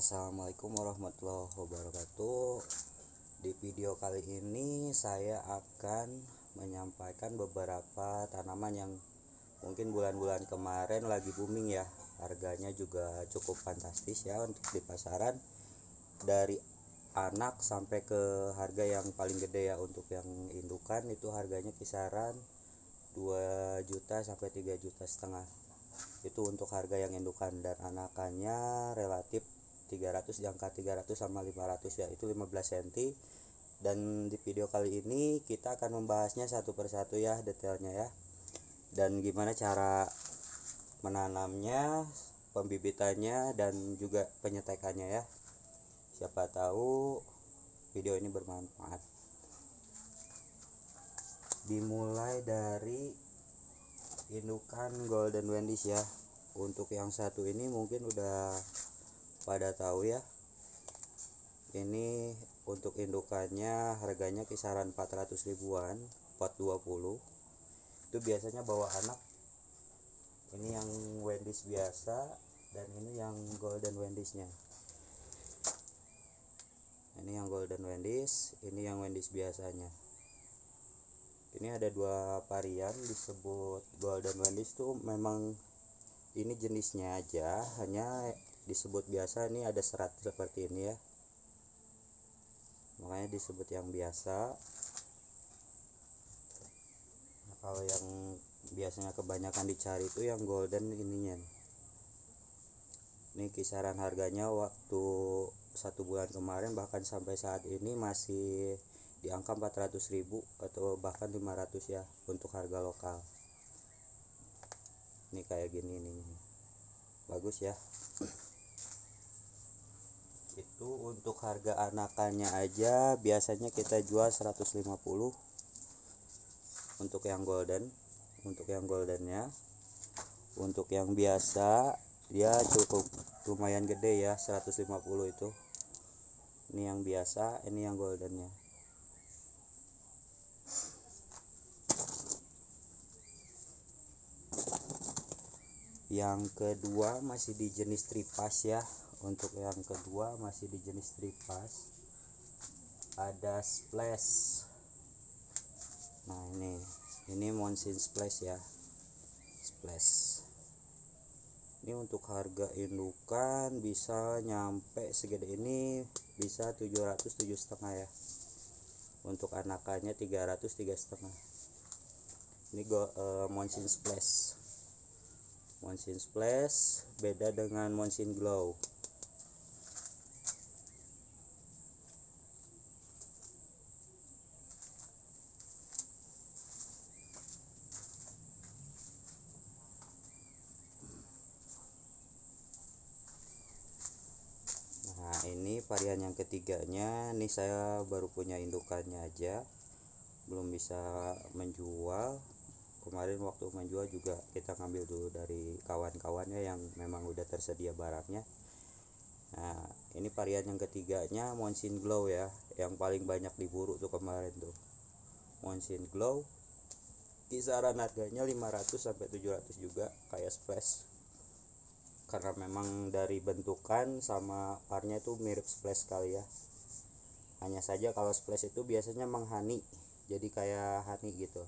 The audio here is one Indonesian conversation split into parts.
Assalamualaikum warahmatullahi wabarakatuh. Di video kali ini saya akan menyampaikan beberapa tanaman yang mungkin bulan-bulan kemarin lagi booming ya. Harganya juga cukup fantastis ya untuk di pasaran. Dari anak sampai ke harga yang paling gede ya. Untuk yang indukan itu harganya kisaran 2 juta sampai 3 juta setengah. Itu untuk harga yang indukan, dan anakannya relatif 300, di angka 300 sama 500 ya, itu 15 cm. Dan di video kali ini kita akan membahasnya satu persatu ya, detailnya ya, dan gimana cara menanamnya, pembibitannya, dan juga penyetekannya ya. Siapa tahu video ini bermanfaat. Dimulai dari indukan Golden Wendy's ya. Untuk yang satu ini mungkin udah pada tahu ya. Ini untuk indukannya harganya kisaran 400 ribuan, 420. Itu biasanya bawa anak. Ini yang Wendy's biasa, dan ini yang Golden Wendy's-nya. Ini yang Golden Wendy's, ini yang Wendy's biasanya. Ini ada dua varian disebut Golden Wendy's tuh, memang ini jenisnya aja, hanya disebut biasa. Ini ada serat seperti ini ya, makanya disebut yang biasa. Nah, kalau yang biasanya kebanyakan dicari itu yang golden ininya. Ini kisaran harganya waktu 1 bulan kemarin bahkan sampai saat ini masih di angka 400 ribu atau bahkan 500 ya untuk harga lokal. Ini kayak gini nih, bagus ya. Itu untuk harga anakannya aja biasanya kita jual 150 untuk yang golden. Untuk yang goldennya, untuk yang biasa dia cukup lumayan gede ya, 150 itu. Ini yang biasa, ini yang goldennya. Yang kedua masih di jenis tripas ya. Untuk yang kedua masih di jenis tripas, ada splash. Nah, ini Monsoon Splash ya, splash. Ini untuk harga indukan bisa nyampe segede ini, bisa 700, 7,5 ya. Untuk anakannya 300, 3,5. Ini Monsoon Splash. Monsoon Splash beda dengan Monsoon Glow. Nah, ini varian yang ketiganya. Ini saya baru punya indukannya aja, belum bisa menjual. Kemarin waktu menjual juga kita ngambil dulu dari kawan-kawannya yang memang udah tersedia barangnya. Nah, ini varian yang ketiganya Monsoon Glow ya, yang paling banyak diburu tuh kemarin tuh. Monsoon Glow kisaran harganya 500 sampai 700 juga, kayak splash. Karena memang dari bentukan sama parnya itu mirip splash sekali ya. Hanya saja kalau splash itu biasanya menghani, jadi kayak honey gitu.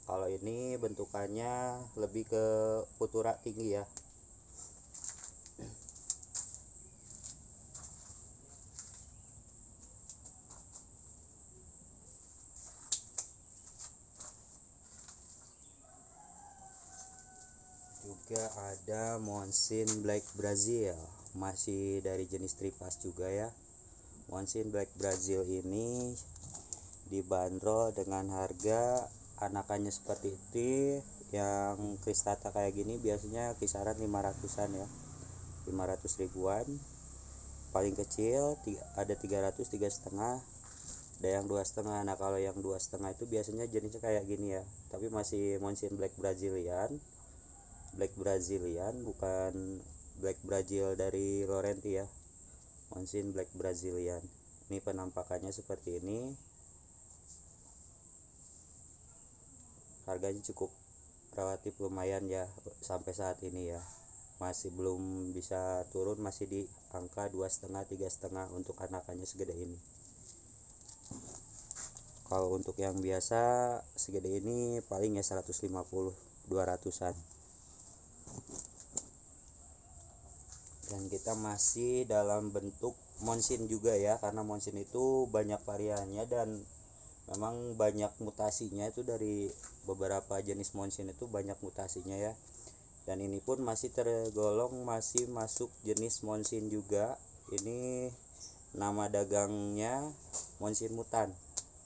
Kalau ini bentukannya lebih ke putura tinggi ya. Juga ada Monsoon Black Brazil, masih dari jenis tripas juga ya. Monsoon Black Brazil ini dibanderol dengan harga anakannya seperti itu, yang kristata kayak gini biasanya kisaran 500-an ya, 500 ribuan. Paling kecil ada 300, 3,5, ada yang 2,5. Nah, kalau yang 2,5 itu biasanya jenisnya kayak gini ya, tapi masih Monsoon Black Brazilian. Black Brazilian, bukan Black Brazil dari Laurenti ya. Monsoon Black Brazilian. Ini penampakannya seperti ini. Harganya cukup relatif lumayan ya sampai saat ini ya. masih belum bisa turun, masih di angka 2,5 3,5 untuk anakannya segede ini. Kalau untuk yang biasa segede ini paling ya 150 200-an. Dan kita masih dalam bentuk monsin juga ya, karena monsin itu banyak variannya dan memang banyak mutasinya. Itu dari beberapa jenis monsin itu banyak mutasinya ya. Dan ini pun masih tergolong masih masuk jenis monsin juga. Ini nama dagangnya monsin mutan.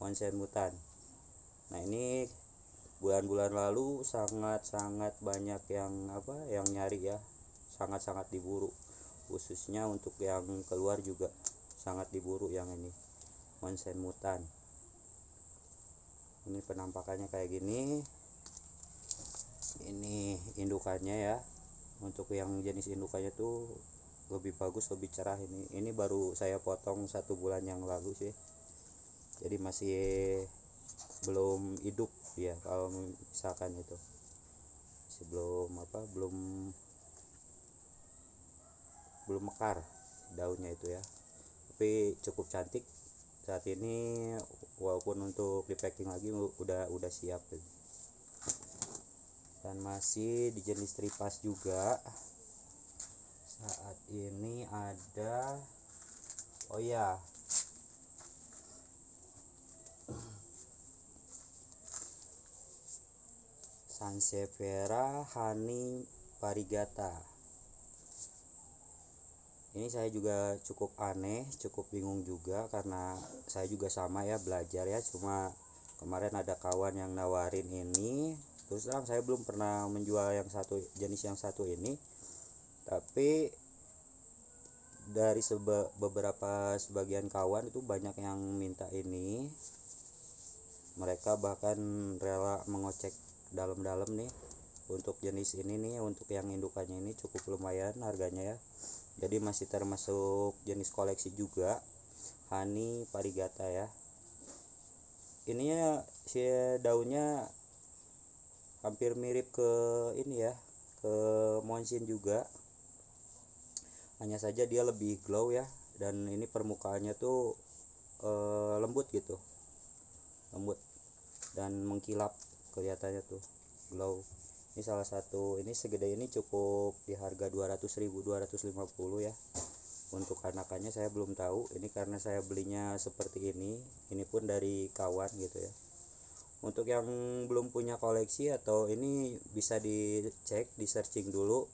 Nah, ini bulan-bulan lalu sangat-sangat banyak yang nyari ya, sangat-sangat diburu, khususnya untuk yang keluar juga sangat diburu yang ini monsin mutan. Ini penampakannya kayak gini. Ini indukannya ya. Untuk yang jenis indukannya tuh lebih bagus, lebih cerah. Ini baru saya potong 1 bulan yang lalu sih, jadi masih belum hidup ya. Kalau misalkan itu masih belum mekar daunnya itu ya, tapi cukup cantik saat ini, walaupun untuk di packing lagi udah siap gitu. Dan masih di jenis tripas juga. Saat ini ada Sansevieria honey variegata. Ini saya juga cukup aneh, cukup bingung juga, karena saya juga sama ya, belajar ya. Cuma kemarin ada kawan yang nawarin ini, terus terang saya belum pernah menjual jenis yang satu ini. Tapi dari sebagian kawan itu banyak yang minta ini. Mereka bahkan rela mengocek dalam-dalam nih untuk jenis ini nih. Untuk yang indukannya ini cukup lumayan harganya ya, jadi masih termasuk jenis koleksi juga, honey variegata ya. Ininya si daunnya hampir mirip ke ini ya, ke monsin juga, hanya saja dia lebih glow ya. Dan ini permukaannya tuh lembut gitu, lembut dan mengkilap, kelihatannya tuh glow. Ini salah satu, ini segede ini cukup di harga 200.000 250 ya. Untuk anakannya saya belum tahu, ini karena saya belinya seperti ini pun dari kawan gitu ya. Untuk yang belum punya koleksi atau ini, bisa dicek, di searching dulu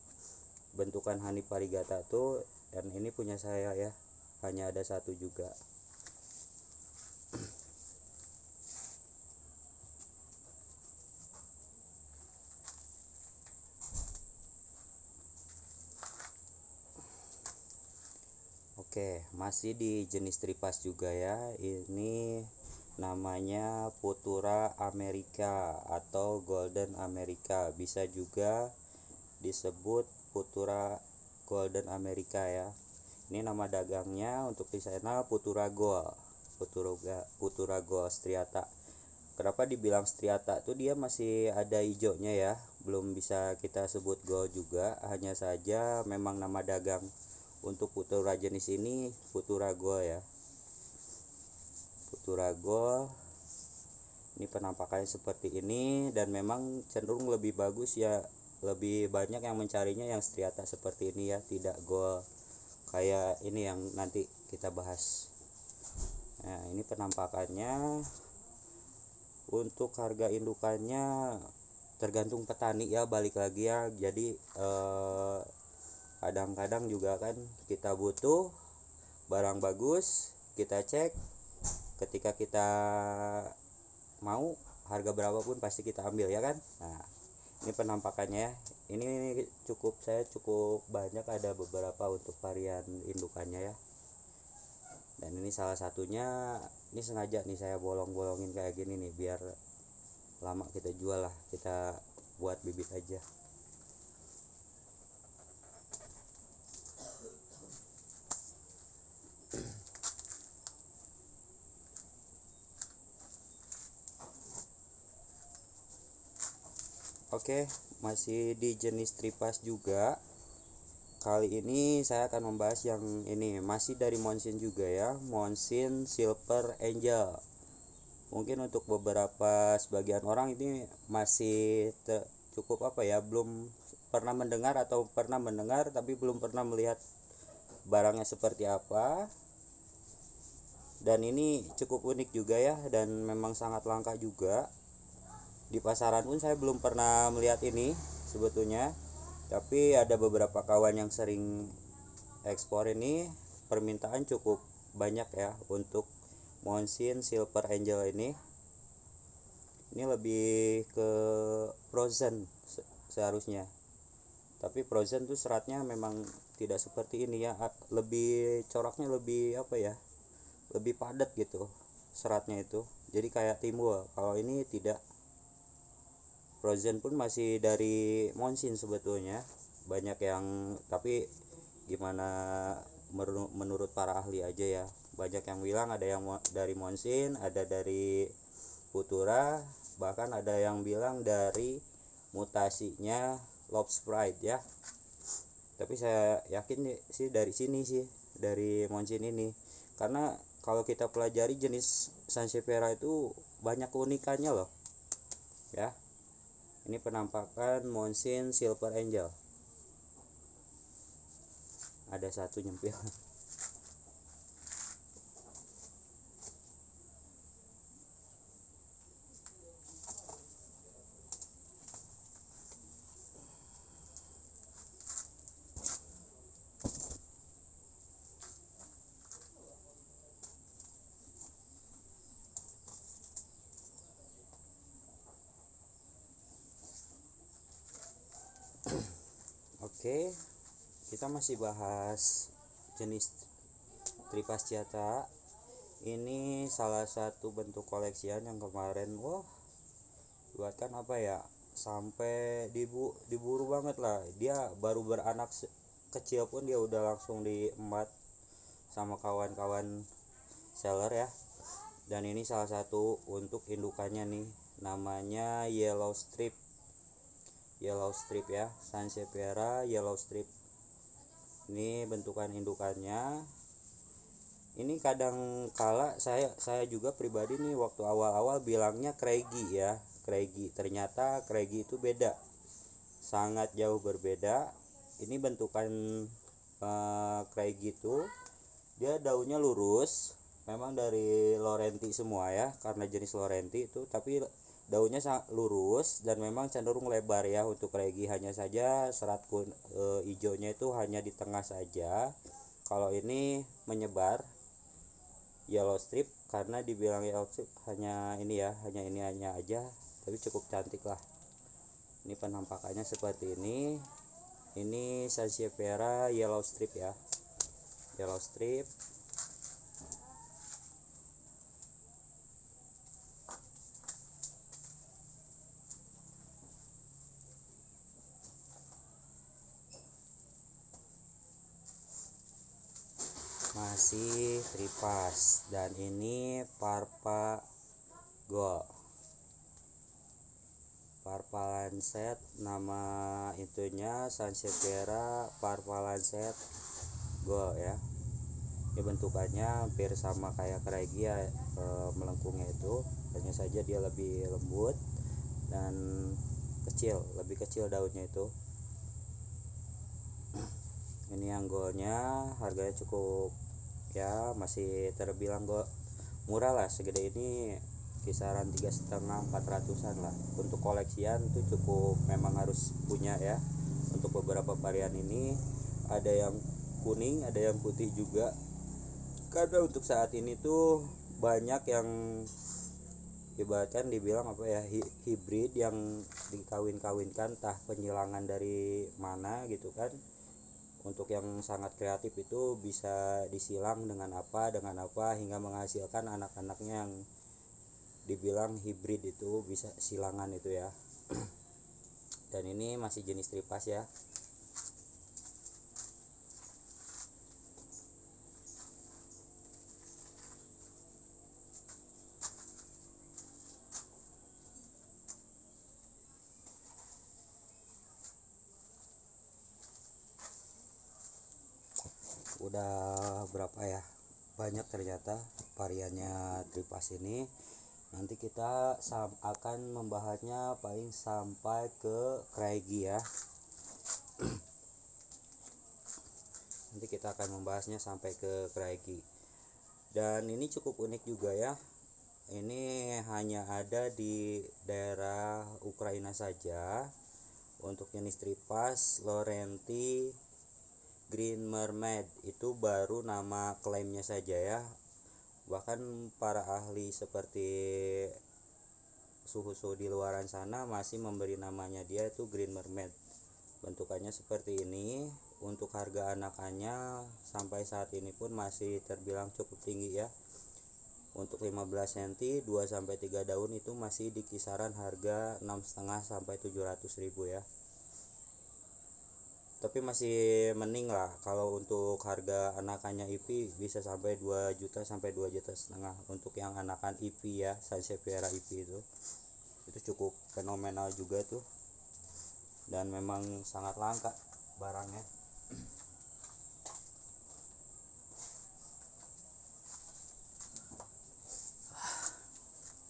bentukan honey variegata tuh. Dan ini punya saya ya, hanya ada satu juga. Oke, masih di jenis tripas juga ya. Ini namanya Futura America atau Golden America, bisa juga disebut Futura Golden America ya. Ini nama dagangnya, untuk di sana Futura Gold, Futura Gold striata. Kenapa dibilang striata tuh, dia masih ada hijaunya ya, belum bisa kita sebut gold juga. Hanya saja memang nama dagang untuk Futura jenis ini Futura Gold ya, Futura Gold. Ini penampakannya seperti ini, dan memang cenderung lebih bagus ya, lebih banyak yang mencarinya yang striata seperti ini ya, tidak gold kayak ini yang nanti kita bahas. Nah, ini penampakannya. Untuk harga indukannya tergantung petani ya, balik lagi ya. Jadi kadang-kadang juga kan kita butuh barang bagus, kita cek, ketika kita mau harga berapapun pasti kita ambil ya kan. Nah, ini penampakannya ya. Ini saya cukup banyak, ada beberapa untuk varian indukannya ya. Dan ini salah satunya, ini sengaja nih saya bolong-bolongin kayak gini nih, biar lama kita jual lah, kita buat bibit aja. Oke, masih di jenis tripas juga. kali ini saya akan membahas yang ini, masih dari Monsin juga ya, Monsin Silver Angel. Mungkin untuk beberapa sebagian orang ini masih cukup apa ya, belum pernah mendengar atau pernah mendengar tapi belum pernah melihat barangnya seperti apa. Dan ini cukup unik juga ya, dan memang sangat langka juga. Di pasaran pun saya belum pernah melihat ini sebetulnya, tapi ada beberapa kawan yang sering ekspor ini, permintaan cukup banyak ya untuk Monsin Silver Angel ini. Ini lebih ke frozen seharusnya, tapi frozen tuh seratnya memang tidak seperti ini ya, lebih coraknya lebih apa ya, lebih padat gitu seratnya itu, jadi kayak timbul. Kalau ini tidak, frozen pun masih dari Monsin sebetulnya banyak yang, tapi gimana menurut para ahli aja ya. Banyak yang bilang ada yang dari Monsin, ada dari Futura, bahkan ada yang bilang dari mutasinya Love Sprite ya. Tapi saya yakin sih dari sini sih, dari Monsin ini, karena kalau kita pelajari jenis Sansevieria itu banyak keunikannya loh ya. Ini penampakan Monsin Silver Angel. Ada satu nyempil. Oke, kita masih bahas jenis Tripasciata. Ini salah satu bentuk koleksian yang kemarin buatkan apa ya, sampai diburu banget lah. Dia baru beranak kecil pun dia udah langsung diembat sama kawan-kawan seller ya. Dan ini salah satu untuk indukannya nih, namanya Yellow Strip ya, Sansevieria Yellow Strip. Ini bentukan indukannya. Ini kadang kala saya juga pribadi nih waktu awal-awal bilangnya Craigie ya, Craigie. Ternyata Craigie itu beda, sangat jauh berbeda. Ini bentukan Craigie itu dia daunnya lurus, memang dari Laurenti semua ya, karena jenis Laurenti itu, tapi daunnya sangat lurus dan memang cenderung lebar ya untuk Craigie. Hanya saja serat hijaunya itu hanya di tengah saja. Kalau ini menyebar Yellow Strip, karena dibilang Yellow Strip hanya ini ya, hanya aja, tapi cukup cantik lah. Ini penampakannya seperti ini. Ini Sansevieria Yellow Strip ya, Yellow Strip. Masih tripas, dan ini Parpa Gold, Parpa Lancet, nama itunya Sansevieria Parpa Lancet Gold ya. Ini bentukannya hampir sama kayak Craigie ya, melengkungnya itu, hanya saja dia lebih lembut dan kecil, lebih kecil daunnya itu. Ini yang goldnya harganya cukup ya, masih terbilang murah lah. Segede ini kisaran 3,5-400an lah. Untuk koleksian itu cukup, memang harus punya ya. Untuk beberapa varian ini ada yang kuning, ada yang putih juga, karena untuk saat ini tuh banyak yang ibaratkan dibilang apa ya, hibrid yang dikawin-kawinkan, entah penyilangan dari mana gitu kan. Untuk yang sangat kreatif itu bisa disilang dengan apa hingga menghasilkan anak-anaknya yang dibilang hibrid, itu bisa silangan itu ya. Dan ini masih jenis tripas ya. udah berapa ya, banyak ternyata variannya tripas ini. Nanti kita akan membahasnya paling sampai ke Craigie ya. Nanti kita akan membahasnya sampai ke Craigie. Dan ini cukup unik juga ya. Ini hanya ada di daerah Ukraina saja. Untuk jenis tripas Laurenti Green Mermaid itu baru nama klaimnya saja ya. Bahkan para ahli seperti suhu di luaran sana masih memberi namanya dia itu Green Mermaid. Bentukannya seperti ini. Untuk harga anakannya sampai saat ini pun masih terbilang cukup tinggi ya. Untuk 15 cm 2 sampai 3 daun itu masih di kisaran harga 6,5 sampai 700.000 ya. Tapi masih mending lah kalau untuk harga anakannya IP bisa sampai 2 juta sampai 2,5 juta untuk yang anakan IP ya, Sansevieria IP itu cukup fenomenal juga tuh, dan memang sangat langka barangnya.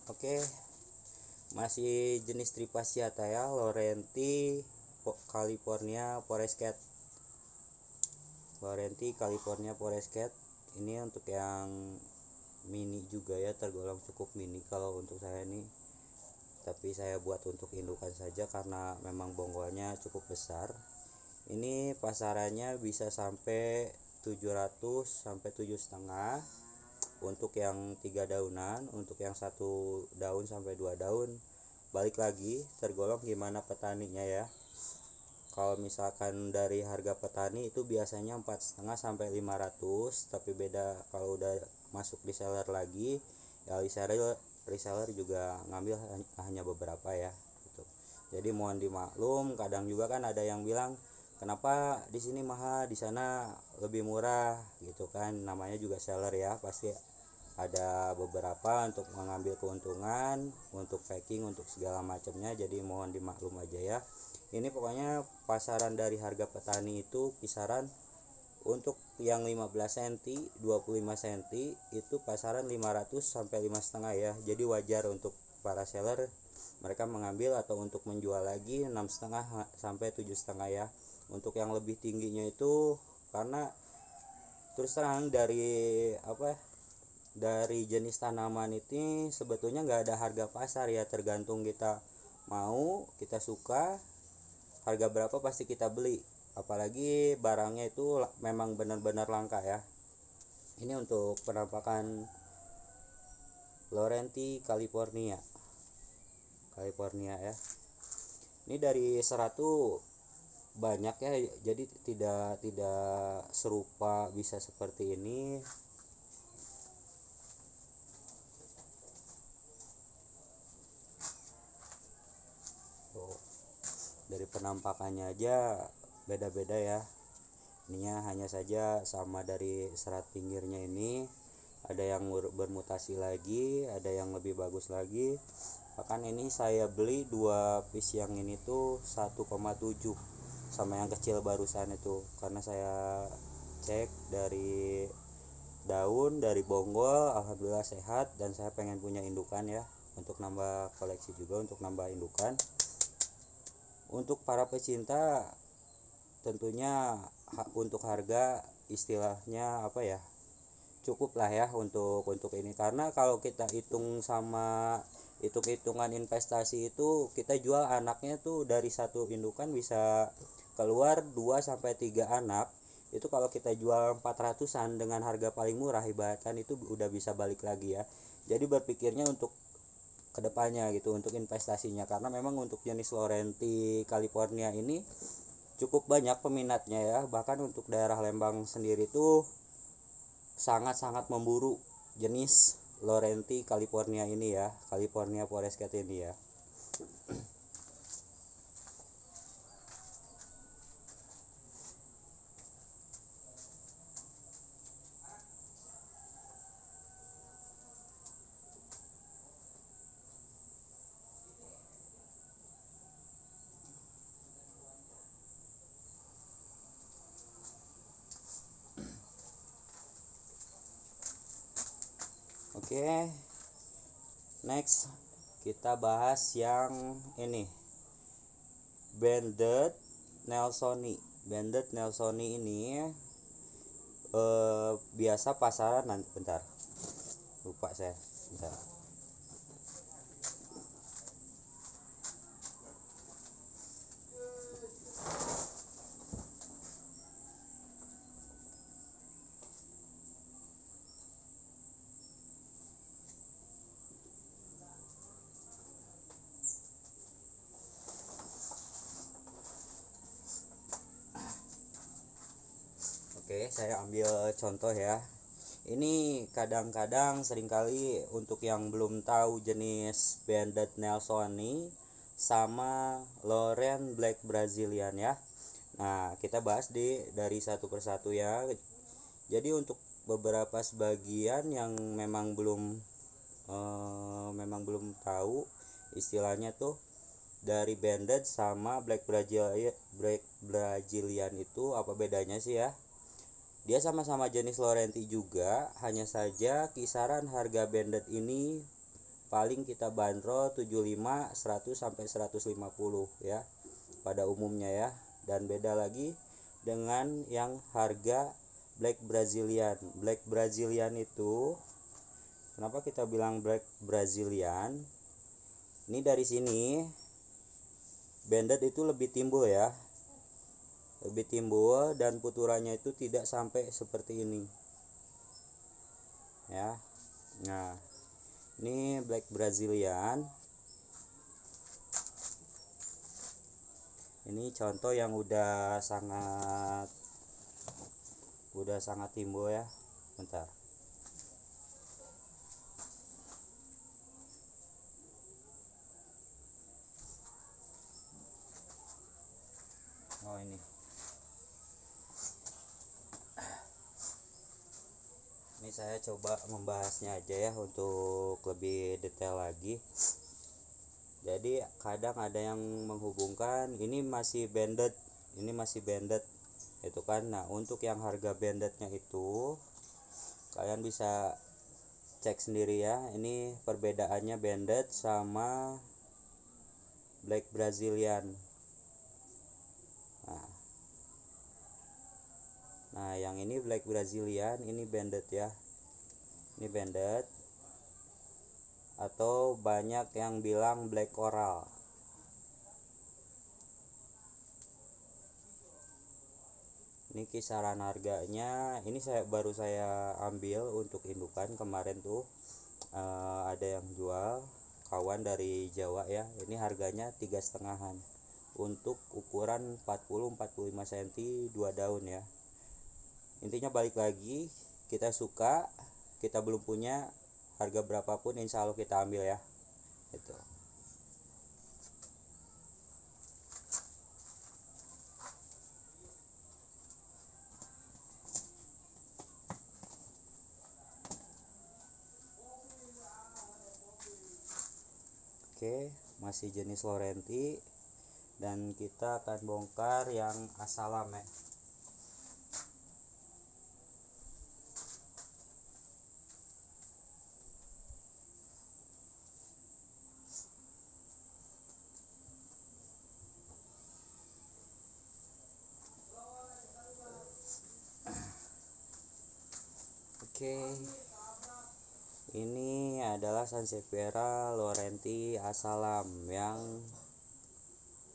Oke, masih jenis Tripasiata ya, Laurenti California Forest Cat. Laurenti California Forest Cat ini untuk yang mini juga ya, tergolong cukup mini kalau untuk saya ini. Tapi saya buat untuk indukan saja karena memang bonggolnya cukup besar. Ini pasarannya bisa sampai 700 sampai 7,5 untuk yang 3 daunan. Untuk yang 1 daun sampai 2 daun balik lagi tergolong gimana petaninya ya. Kalau misalkan dari harga petani itu biasanya 4,5 sampai 500, tapi beda kalau udah masuk reseller lagi ya, reseller juga ngambil hanya beberapa ya gitu. Jadi mohon dimaklum, kadang juga kan ada yang bilang kenapa di sini mahal, di sana lebih murah gitu kan, namanya juga seller ya, pasti ada beberapa untuk mengambil keuntungan, untuk packing, untuk segala macamnya. Jadi mohon dimaklum aja ya. Ini pokoknya pasaran dari harga petani itu kisaran untuk yang 15 cm 25 cm itu pasaran 500 sampai 5,5 ya. Jadi wajar untuk para seller mereka mengambil atau untuk menjual lagi 6,5 sampai 7,5 ya. Untuk yang lebih tingginya itu karena terus terang dari jenis tanaman ini sebetulnya nggak ada harga pasar ya, tergantung kita mau, kita suka, harga berapa pasti kita beli. Apalagi barangnya itu memang benar-benar langka ya. Ini untuk penampakan Laurenti California ya. Ini dari seratu banyak ya, jadi tidak serupa bisa seperti ini. Dari penampakannya aja beda-beda ya. Ininya hanya saja sama dari serat pinggirnya ini, ada yang bermutasi lagi, ada yang lebih bagus lagi. Bahkan ini saya beli 2 piece yang ini tuh 1,7 sama yang kecil barusan itu, karena saya cek dari daun, dari bonggol, alhamdulillah sehat, dan saya pengen punya indukan ya, untuk nambah koleksi juga, untuk nambah indukan. Untuk para pecinta tentunya untuk harga istilahnya cukup lah ya untuk ini, karena kalau kita hitung sama hitungan investasi itu, kita jual anaknya tuh dari satu indukan bisa keluar 2 sampai 3 anak. Itu kalau kita jual 400-an dengan harga paling murah, ibaratkan itu udah bisa balik lagi ya. Jadi berpikirnya untuk kedepannya gitu, untuk investasinya, karena memang untuk jenis Laurenti California ini cukup banyak peminatnya ya. Bahkan untuk daerah Lembang sendiri tuh sangat-sangat memburu jenis Laurenti California ini ya, California Forest Cat ini ya. Oke, next kita bahas yang ini, banded Nelsoni. Banded Nelsoni ini biasa pasaran nanti, bentar lupa saya, bentar. Oke, saya ambil contoh ya. Ini kadang-kadang seringkali untuk yang belum tahu jenis banded Nelsoni sama Loren Black Brazilian ya. Nah, kita bahas dari satu persatu ya. Jadi untuk beberapa sebagian yang memang belum tahu istilahnya tuh, dari banded sama Black Brazilian itu apa bedanya sih ya? Dia sama-sama jenis Laurenti juga, hanya saja kisaran harga banded ini paling kita bandrol 75, 100 sampai 150 ya pada umumnya ya. Dan beda lagi dengan yang harga Black Brazilian. Black Brazilian itu, kenapa kita bilang Black Brazilian? Ini dari sini banded itu lebih timbul ya, lebih timbul, dan puturannya itu tidak sampai seperti ini ya. Nah, ini Black Brazilian, ini contoh yang udah sangat timbul ya. Bentar, oh ini saya coba membahasnya aja ya untuk lebih detail lagi. Jadi kadang ada yang menghubungkan ini masih banded, ini masih banded itu kan. Nah, untuk yang harga bandednya itu kalian bisa cek sendiri ya. Ini perbedaannya banded sama Black Brazilian. Nah, yang ini Black Brazilian, ini banded ya. Ini banded, atau banyak yang bilang Black Coral. Ini kisaran harganya, ini baru saya ambil untuk indukan kemarin tuh, ada yang jual kawan dari Jawa ya. Ini harganya 3,5-an untuk ukuran 40-45 cm 2 daun ya. Intinya balik lagi, kita suka, kita belum punya, harga berapapun insya Allah kita ambil ya. Itu. Oke, masih jenis Laurenti, dan kita akan bongkar yang Asalam ya. Oke, ini adalah Sansevieria Laurenti Asalam yang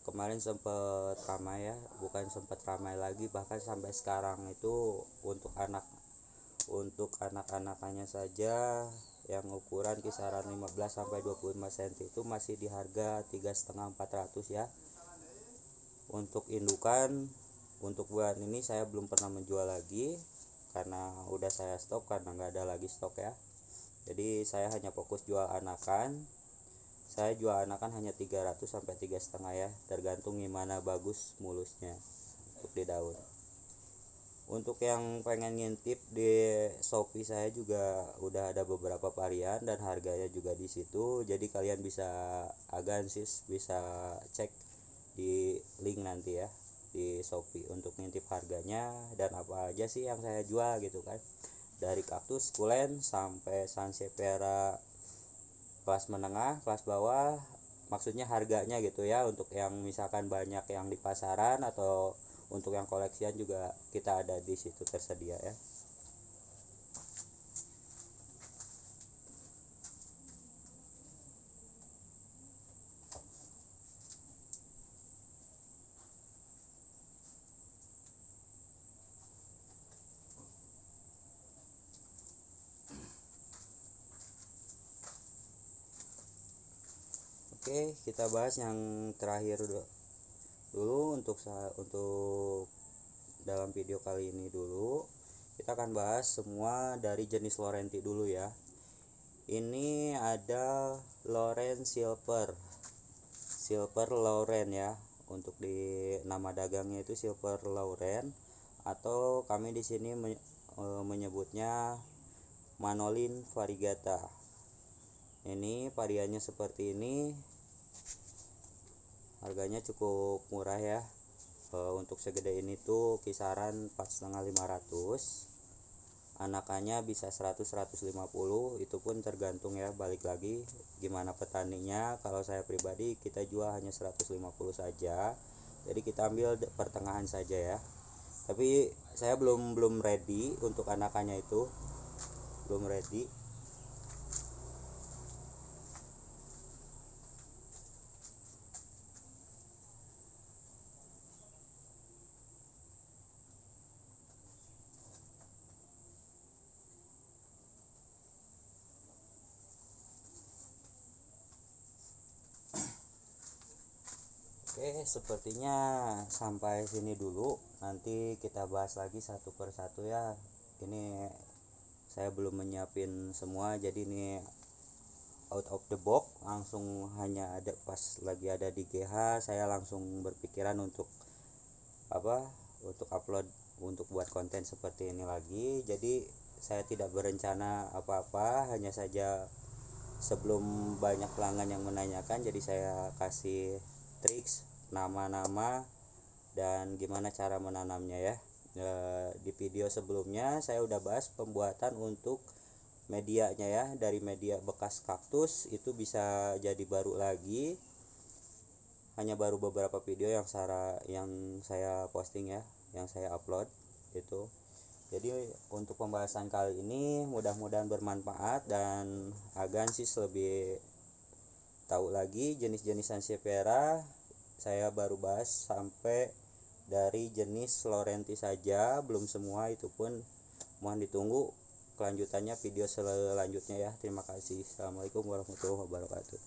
kemarin sempat ramai ya, bukan sempat ramai lagi, bahkan sampai sekarang itu untuk anak-anakannya saja yang ukuran kisaran 15 sampai 25 cm itu masih di harga 3,5-400 ya. Untuk indukan, untuk bulan ini saya belum pernah menjual lagi karena udah saya stop, karena nggak ada lagi stok ya. Jadi saya hanya fokus jual anakan. Saya jual anakan hanya 300 sampai 3,5 ya, tergantung gimana bagus mulusnya untuk di daun. Untuk yang pengen ngintip, di Shopee saya juga udah ada beberapa varian dan harganya juga di situ. Jadi kalian bisa agansis, bisa cek di link nanti ya di Shopee untuk ngintip harganya dan apa aja sih yang saya jual gitu kan. dari kaktus, sukulen, sampai sansevieria kelas menengah, kelas bawah, maksudnya harganya gitu ya, untuk yang misalkan banyak yang di pasaran atau untuk yang koleksian juga kita ada di situ tersedia ya. Oke, kita bahas yang terakhir dulu untuk dalam video kali ini dulu. Kita akan bahas semua dari jenis Laurenti dulu ya. Ini ada Lauren Silver Lauren ya. Untuk di nama dagangnya itu Silver Lauren, atau kami di sini menyebutnya Manolin variegata. Ini variannya seperti ini. Harganya cukup murah ya. Untuk segede ini tuh kisaran 4,500. Anakannya bisa 100-150, itu pun tergantung ya, balik lagi gimana petaninya. Kalau saya pribadi kita jual hanya 150 saja. Jadi kita ambil pertengahan saja ya. Tapi saya belum ready untuk anakannya itu. Belum ready. Oke, sepertinya sampai sini dulu. Nanti kita bahas lagi satu persatu ya. Ini saya belum menyiapin semua, jadi ini out of the box, langsung hanya ada pas lagi ada di GH saya langsung berpikiran untuk upload, untuk buat konten seperti ini lagi. Jadi saya tidak berencana apa-apa, hanya saja sebelum banyak pelanggan yang menanyakan, jadi saya kasih triks, nama-nama, dan gimana cara menanamnya ya. Di video sebelumnya saya udah bahas pembuatan untuk medianya ya, dari media bekas kaktus itu bisa jadi baru lagi. Hanya baru beberapa video yang saya posting ya, yang saya upload itu. Jadi untuk pembahasan kali ini mudah-mudahan bermanfaat dan Agansis lebih tahu lagi jenis-jenis sansevieria. Saya baru bahas sampai dari jenis Laurenti saja, belum semua, itu pun mohon ditunggu kelanjutannya video selanjutnya ya. Terima kasih. Assalamualaikum warahmatullahi wabarakatuh.